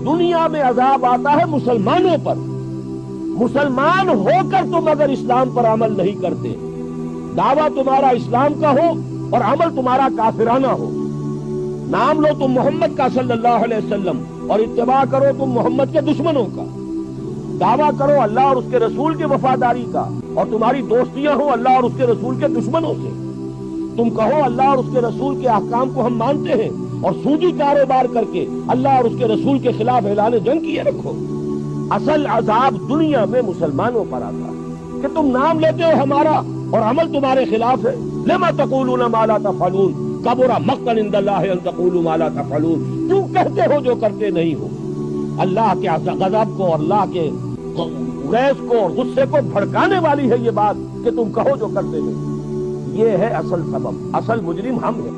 دنیا میں عذاب آتا ہے مسلمانوں پر. مسلمان ہو کر تم اگر اسلام پر عمل نہیں کرتے، دعویٰ تمہارا اسلام کا ہو اور عمل تمہارا کافرانہ ہو، نام لو تم محمد کا صلی اللہ علیہ وسلم اور اتباع کرو تم محمد کے دشمنوں کا، دعویٰ کرو اللہ اور اس کے رسول کی وفاداری کا اور تمہاری دوستیاں ہوں اللہ اور اس کے رسول کے دشمنوں سے، تم کہو اللہ اور اس کے رسول کے احکام کو ہم مانتے ہیں اور سودی کاروبار کر کے اللہ اور اس کے رسول کے خلاف اعلان جنگ کیے رکھو. اصل عذاب دنیا میں مسلمانوں پر آتا ہے کہ تم نام لیتے ہو ہمارا اور عمل تمہارے خلاف ہے. لما تقولون ما لا تفعلون کبر مقتا عند اللہ ان تقولوا ما لا تفعلون. کیوں کہتے ہو جو کرتے نہیں ہو؟ اللہ کے غضب کو اور اللہ کے غیظ کو اور غصے کو بھڑکانے والی ہے یہ بات کہ تم کہو جو کرتے نہیں. یہ ہے اصل سبب، اصل مجرم ہم ہیں.